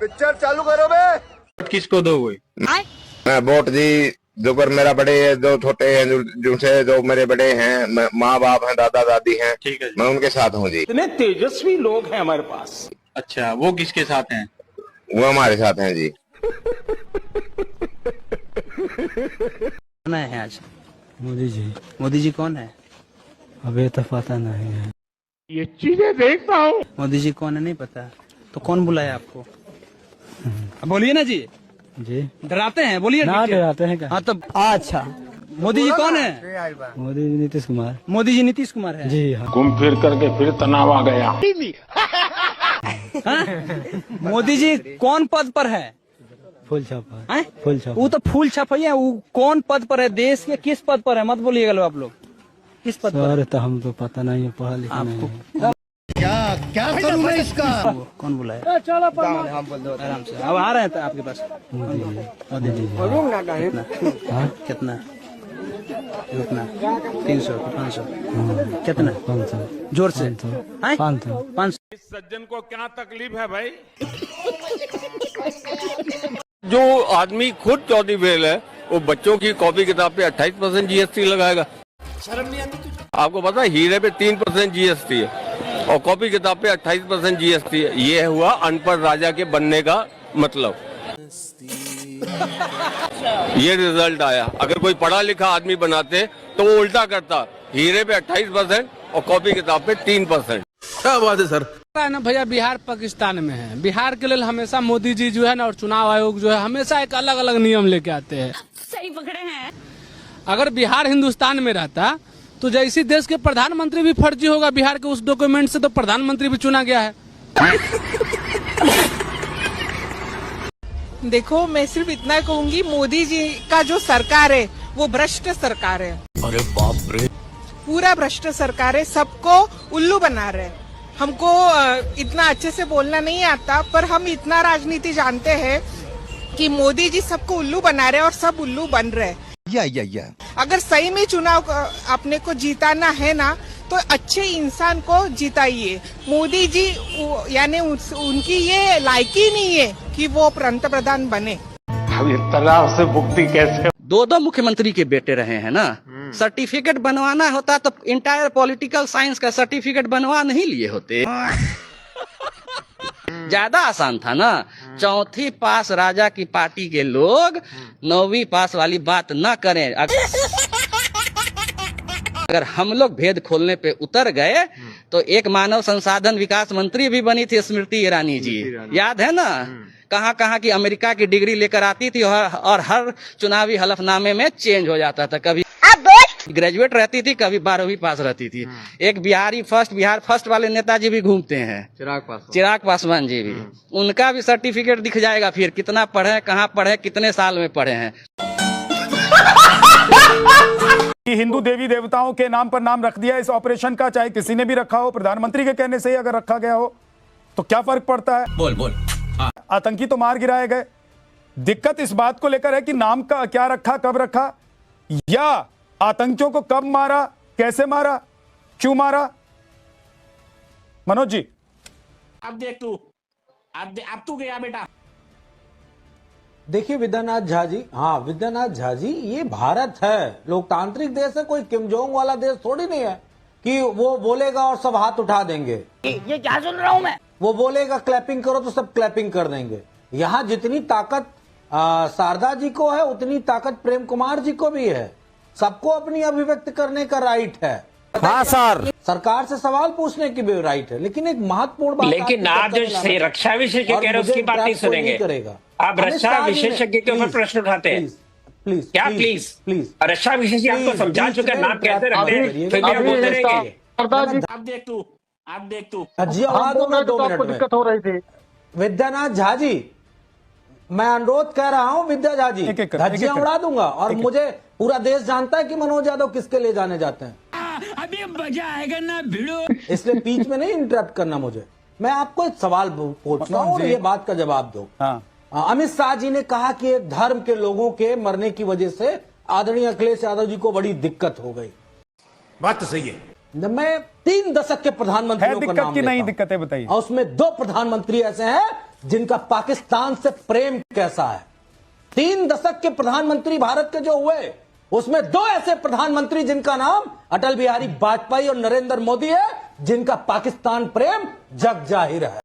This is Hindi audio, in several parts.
पिक्चर चालू करो बे। किसको दोगे? वोट जी जो कर मेरा बड़े जो छोटे हैं जिनसे जो मेरे बड़े हैं माँ बाप हैं दादा दादी हैं, ठीक है जी। मैं उनके साथ हूँ जी। इतने तेजस्वी लोग हैं हमारे पास। अच्छा, वो किसके साथ हैं? वो हमारे साथ हैं जी। कौन है आज? मोदी जी। मोदी जी कौन है? अभी तो पता नहीं है। ये चीजें देखता हूँ। मोदी जी कौन है नहीं पता? तो कौन बुलाया आपको? बोलिए ना जी। जी डराते हैं, बोलिए ना डराते हैं क्या? हाँ तो अच्छा, मोदी जी कौन है? मोदी जी नीतीश कुमार। मोदी जी नीतीश कुमार है जी हाँ। घूम फिर करके फिर तनाव आ गया। मोदी जी कौन पद पर है? फूल छापा। हैं? फूल छापा। वो तो फूल छपाई है, वो कौन पद पर है? देश के किस पद पर है? मत बोलिएगा लो आप लोग, किस पद पर? सर तो हम तो पता नहीं है, पढ़ा लिखा नहीं है। क्या करूँ मैं इसका? कौन बुलाया? आराम से, अब आ रहे हैं आपके पास। मोदी जी। कितना रुकना? 300 500 कितना? 500 जोर से 500। इस सज्जन को क्या तकलीफ है भाई? जो आदमी खुद चौधरी फेल है, वो बच्चों की कॉपी किताब पे 28% जीएसटी लगाएगा। आपको पता है हीरे पे 3% जीएसटी है और कॉपी किताब पे 28% जीएसटी है। ये हुआ अनपढ़ राजा के बनने का मतलब। ये रिजल्ट आया। अगर कोई पढ़ा लिखा आदमी बनाते तो वो उल्टा करता, हीरे पे 28% और कॉपी किताब पे 3%। क्या बात है सर? है ना भैया, बिहार पाकिस्तान में है। बिहार के लिए हमेशा मोदी जी जो है ना, और चुनाव आयोग जो है, हमेशा एक अलग अलग नियम लेके आते हैं। सही पकड़े हैं। अगर बिहार हिंदुस्तान में रहता तो जैसी देश के प्रधानमंत्री भी फर्जी होगा बिहार के उस डॉक्यूमेंट से, तो प्रधानमंत्री भी चुना गया है। देखो, मैं सिर्फ इतना कहूंगी, मोदी जी का जो सरकार है वो भ्रष्ट सरकार है। अरे बाप रे, पूरा भ्रष्ट सरकार है, सबको उल्लू बना रहे हैं। हमको इतना अच्छे से बोलना नहीं आता, पर हम इतना राजनीति जानते हैं कि मोदी जी सबको उल्लू बना रहे हैं और सब उल्लू बन रहे हैं। या अगर सही में चुनाव अपने को जीताना है ना, तो अच्छे इंसान को जिताइए। मोदी जी यानी उनकी ये लायकी नहीं है कि वो पंतप्रधान बने। अब इस तरह से मुक्ति कैसे? दो मुख्यमंत्री के बेटे रहे हैं ना। सर्टिफिकेट बनवाना होता तो इंटायर पॉलिटिकल साइंस का सर्टिफिकेट बनवा नहीं लिए होते। ज्यादा आसान था ना। चौथी पास राजा की पार्टी के लोग 9वीं पास वाली बात न करें। अगर हम लोग भेद खोलने पे उतर गए तो एक मानव संसाधन विकास मंत्री भी बनी थी स्मृति ईरानी जी, याद है ना? कहाँ की अमेरिका की डिग्री लेकर आती थी और हर चुनावी हलफनामे में चेंज हो जाता था। कभी ग्रेजुएट रहती थी, कभी 12वीं पास रहती थी। एक बिहार फर्स्ट वाले नेताजी भी घूमते हैं, चिराग पासवान जी भी। उनका भी सर्टिफिकेट दिख जाएगा फिर, कितना पढ़े, कहाँ पढ़े, कितने साल में पढ़े हैं। हिंदू देवी देवताओं के नाम पर नाम रख दिया इस ऑपरेशन का, चाहे किसी ने भी रखा हो, प्रधानमंत्री के कहने से ही अगर रखा गया हो तो क्या फर्क पड़ता है? बोल आतंकी तो मार गिराए गए। दिक्कत इस बात को लेकर है कि नाम का क्या रखा, कब रखा, या आतंकियों को कब मारा, कैसे मारा, क्यों मारा। मनोज जी, अब देख तू, अब तू गया बेटा। देखिए विद्यानाथ झा जी, हाँ विद्यानाथ झा जी, ये भारत है, लोकतांत्रिक देश है, कोई किम जोंग वाला देश थोड़ी नहीं है कि वो बोलेगा और सब हाथ उठा देंगे। ये क्या सुन रहा हूँ मैं? वो बोलेगा क्लैपिंग करो तो सब क्लैपिंग कर देंगे। यहाँ जितनी ताकत शारदा जी को है, उतनी ताकत प्रेम कुमार जी को भी है। सबको अपनी अभिव्यक्त करने का राइट है। हाँ सर, सरकार से सवाल पूछने की भी राइट है, लेकिन एक महत्वपूर्ण बात, लेकिन आप जो रक्षा विशेषज्ञ कह रहे हैं उसकी बात नहीं सुनेंगे। करेगा आप रक्षा विशेषज्ञ के ऊपर प्रश्न उठाते हैं। प्लीज क्या प्लीज? रक्षा विशेषज्ञ आपको समझा चुके हैं, नाम कहते रहते हैं, फिर भी आप बोलते रहेंगे। अब देख तू जी, उड़ा दूंगा 2 मिनट में। दिक्कत हो रही थी विद्यानाथ झा जी, मैं अनुरोध कर रहा हूँ विद्या झा जी, धज्जियां उड़ा दूंगा। और मुझे पूरा देश जानता है कि मनोज यादव किसके लिए जाने जाते हैं। अभी मजा आएगा ना भिड़ो। इसलिए बीच में नहीं इंटरप्ट करना मुझे। मैं आपको एक सवाल पूछता हूँ और ये बात का जवाब दो। अमित शाह जी ने कहा कि एक धर्म के लोगों के मरने की वजह से आदरणीय अखिलेश यादव जी को बड़ी दिक्कत हो गई। बात तो सही है। मैं 3 दशक के प्रधानमंत्रियों का दिक्कत नाम की लेता नहीं हूं। दिक्कतें बताइए। और उसमें 2 प्रधानमंत्री ऐसे हैं जिनका पाकिस्तान से प्रेम कैसा है। 3 दशक के प्रधानमंत्री भारत के जो हुए, उसमें 2 ऐसे प्रधानमंत्री जिनका नाम अटल बिहारी वाजपेयी और नरेंद्र मोदी है, जिनका पाकिस्तान प्रेम जग जाहिर है।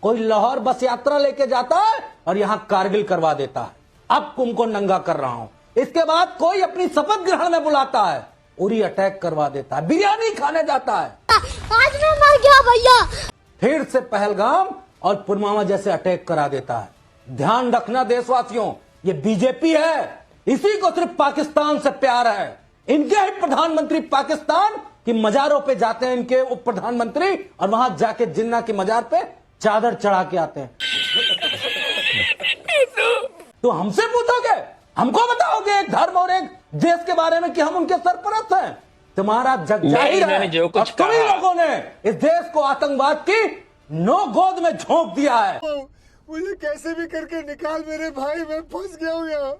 कोई लाहौर बस यात्रा लेके जाता है और यहां कारगिल करवा देता है। अब कुंभ को नंगा कर रहा हूं। इसके बाद कोई अपनी शपथ ग्रहण में बुलाता है, उरी अटैक करवा देता है, बिरयानी खाने जाता है। आज मैं मर गया भैया। फिर से पहलगाम और पुलवामा जैसे अटैक करा देता है। ध्यान रखना देशवासियों, ये बीजेपी है, इसी को सिर्फ पाकिस्तान से प्यार है। इनके ही प्रधानमंत्री पाकिस्तान की मजारों पे जाते हैं, इनके उप प्रधानमंत्री, और वहां जाके जिन्ना की मजार पे चादर चढ़ा के आते हैं। तो हमसे पूछोगे, हमको बताओगे एक धर्म और एक देश के बारे में कि हम उनके सरपरस्त हैं? तुम्हारा जग जाहिर है। जो कुछ तुम्ही लोगों ने इस देश को आतंकवाद की नो गोद में झोंक दिया है। मुझे कैसे भी करके निकाल मेरे भाई, मैं फंस गया हूँ यहाँ।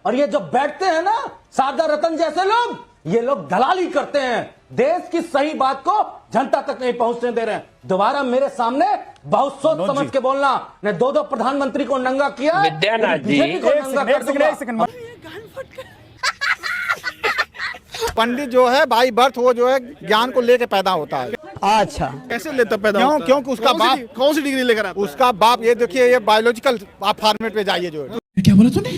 और ये जो बैठते हैं ना सादा रतन जैसे लोग, ये लोग दलाली करते हैं, देश की सही बात को जनता तक नहीं पहुंचने दे रहे हैं। दोबारा मेरे सामने बहुत सोच समझ के बोलना। ने 2 प्रधानमंत्री को नंगा किया, विद्यानाथ जी, बीजेपी को नंगा कर दूंगा। पंडित जो है बाई बर्थ, वो जो है ज्ञान को लेके पैदा होता है। अच्छा, कैसे लेता पैदा होता है? क्योंकि उसका बाप कौन सी डिग्री लेकर आता है? उसका बाप, ये देखिए, ये बायोलॉजिकल आप फॉर्मेट पे जाइए। जो क्या बोला तूने?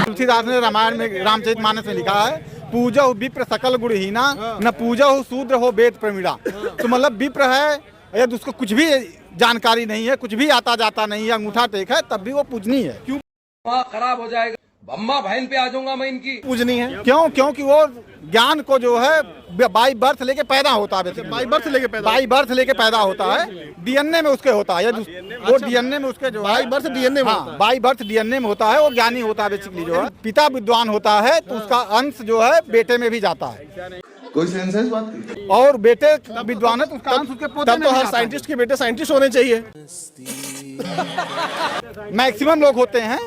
तुलसीदास ने रामायण में रामचरितमानस में लिखा है, पूजा हो विप्र सकल गुणहीना, न पूजा हो शूद्र हो वेद प्रवीणा। तो मतलब विप्र है, यदि उसको कुछ भी जानकारी नहीं है, कुछ भी आता जाता नहीं है, अंगूठा टेक है, तब भी वो पूजनीय है। क्यों खराब हो जाएगा, अम्मा बहन पे आ जाऊंगा मैं इनकी। पूजनी है क्यों? क्योंकि वो ज्ञान को जो है बाई बर्थ लेके पैदा होता है। बाई बर्थ लेके पैदा होता है, डीएनए में उसके होता है। वो डीएनए में उसके जो बाई बर्थ डीएनए में, बाई बर्थ डीएनए में होता है। वो ज्ञानी होता है बेसिकली। जो है पिता विद्वान होता है तो उसका अंश जो है बेटे में भी जाता है। कोई सेंस है इस बात की? और बेटे विद्वान है तो उसका अंश उसके पोते में। हर साइंटिस्ट के बेटे साइंटिस्ट होने चाहिए। मैक्सिमम लोग होते हैं।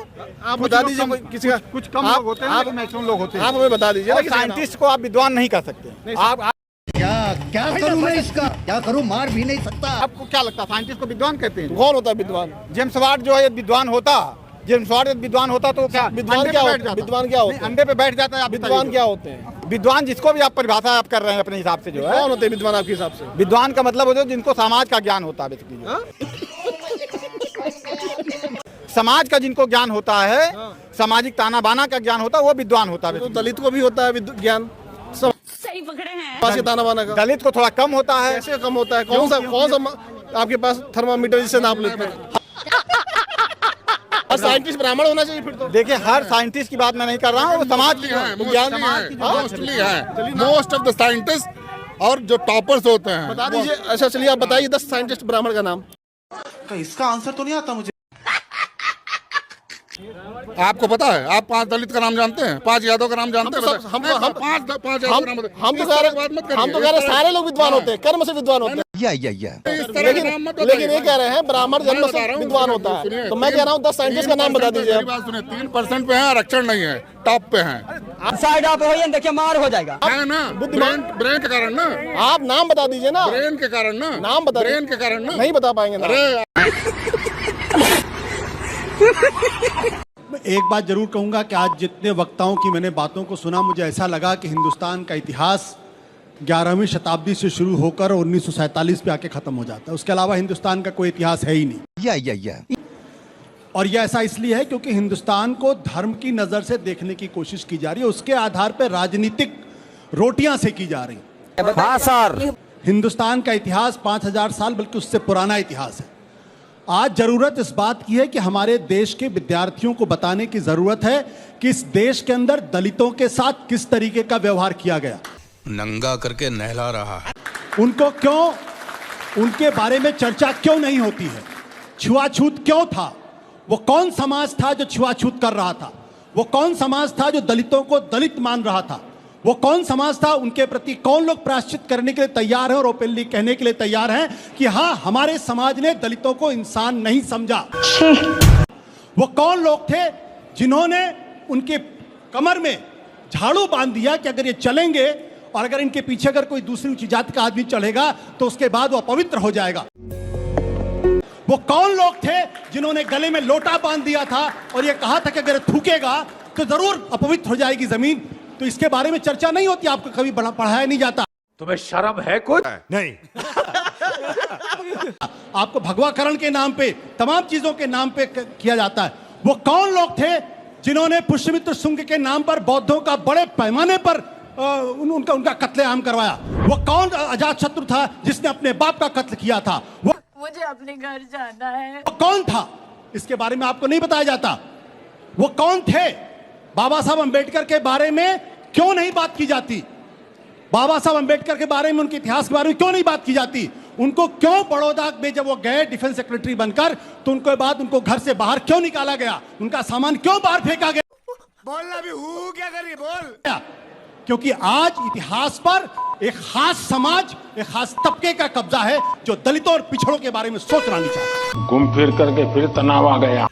आप बता दीजिए, किसी का कुछ कम लोग होते हैं, मैक्सिमम लोग होते हैं। आप हमें बता दीजिए। साइंटिस्ट को आप विद्वान नहीं कर सकते। आप क्या करूं मैं इसका? क्या करूं? मार भी नहीं सकता। आपको क्या लगता है साइंटिस्ट को विद्वान कहते हैं? कौन होता है विद्वान? जेम्स वाट जो है विद्वान होता, जेम्स वाट विद्वान होता तो क्या विद्वान क्या होता है? विद्वान क्या होता है? अंडे पे बैठ जाता है। विद्वान क्या होते हैं? विद्वान जिसको भी आप परिभाषा आप कर रहे हैं अपने हिसाब से, जो है कौन होते हैं विद्वान आपके हिसाब से? विद्वान का मतलब होता है जिनको समाज का ज्ञान होता है बेसिकली। समाज का जिनको ज्ञान होता है, सामाजिक ताना बाना का ज्ञान होता है, वो विद्वान होता है। तो दलित को भी होता है ज्ञान। सही पकड़े हैं। ताना बाना का दलित को थोड़ा कम होता है। कैसे कम होता है? कौन सा आपके पास थर्मामीटर जिससे नाप लेते हैं? और साइंटिस्ट ब्राह्मण होना चाहिए फिर तो। देखिए, हर साइंटिस्ट की बात मैं नहीं कर रहा हूँ, समाज की है, मोस्ट ऑफ द साइंटिस्ट और जो टॉपर्स होते हैं। बता दीजिए। अच्छा चलिए, आप बताइए 10 साइंटिस्ट ब्राह्मण का नाम। इसका आंसर तो नहीं आता मुझे। आपको पता है? आप 5 दलित का नाम जानते हैं? 5 यादव का नाम जानते हैं? हम तो कह रहे सारे लोग विद्वान होते हैं, कर्म से विद्वान होते हैं। लेकिन ये कह रहे हैं ब्राह्मण जन्म से विद्वान होता है। तो मैं कह रहा हूँ 10 साइंटिस्ट का नाम बता दीजिए। 3% पे है, आरक्षण नहीं है, टॉप पे है। साइड आप होइए, देखिए मार हो जाएगा। है ना, ब्रेन के कारण ना। आप नाम बता दीजिए ना। ब्रेन के कारण ना। नाम बता, ब्रेन के कारण ना। नहीं बता पाएंगे ना। मैं एक बात जरूर कहूंगा कि आज जितने वक्ताओं की मैंने बातों को सुना, मुझे ऐसा लगा कि हिंदुस्तान का इतिहास 11वीं शताब्दी से शुरू होकर 1947 पे आके खत्म हो जाता है। उसके अलावा हिंदुस्तान का कोई इतिहास है ही नहीं। और यह ऐसा इसलिए है क्योंकि हिंदुस्तान को धर्म की नजर से देखने की कोशिश की जा रही है, उसके आधार पर राजनीतिक रोटियां सेकी जा रही हैं। हाँ सर। हिंदुस्तान का इतिहास 5000 साल बल्कि उससे पुराना इतिहास है। आज जरूरत इस बात की है कि हमारे देश के विद्यार्थियों को बताने की जरूरत है कि इस देश के अंदर दलितों के साथ किस तरीके का व्यवहार किया गया। नंगा करके नहला रहा है। उनको क्यों, उनके बारे में चर्चा क्यों नहीं होती है? छुआछूत क्यों था? वो कौन समाज था जो छुआछूत कर रहा था? वो कौन समाज था जो दलितों को दलित मान रहा था? वो कौन समाज था? उनके प्रति कौन लोग प्रायश्चित करने के लिए तैयार हैं और ओपनली कहने के लिए तैयार हैं कि हाँ, हमारे समाज ने दलितों को इंसान नहीं समझा? वो कौन लोग थे जिन्होंने उनके कमर में झाड़ू बांध दिया कि अगर ये चलेंगे और अगर इनके पीछे अगर कोई दूसरी ऊंची जाति का आदमी चढ़ेगा तो उसके बाद वो अपवित्र हो जाएगा। वो कौन लोग थे जिन्होंने गले में लोटा बांध दिया था और ये कहा था कि अगर थूकेगा तो जरूर अपवित्र हो जाएगी जमीन। तो इसके बारे में चर्चा नहीं होती, आपको कभी पढ़ाया नहीं जाता। तुम्हें शर्म है कुछ? नहीं। आपको भगवाकरण के नाम पे, तमाम चीजों के नाम पे किया जाता है। वो कौन लोग थे जिन्होंने पुष्यमित्र शुंग के नाम पर बौद्धों का बड़े पैमाने पर उनका कत्लेआम करवाया? वो कौन अजातशत्रु था जिसने अपने बाप का कत्ल किया था? वो मुझे अपने घर जाना है। वो कौन था इसके बारे में आपको नहीं बताया जाता। वो कौन थे? बाबा साहब अंबेडकर के बारे में क्यों नहीं बात की जाती? बाबा साहब अंबेडकर के बारे में, उनके इतिहास के बारे में क्यों नहीं बात की जाती? उनको क्यों बड़ौदा में जब वो गए डिफेंस सेक्रेटरी बनकर तो उनके बाद उनको घर से बाहर क्यों निकाला गया? उनका सामान क्यों बाहर फेंका गया? बोलना भी हूँ क्या करिए बोल। क्योंकि आज इतिहास पर एक खास समाज, एक खास तबके का कब्जा है जो दलितों और पिछड़ों के बारे में सोचना नहीं चाहता। घूम फिर करके फिर तनाव आ गया।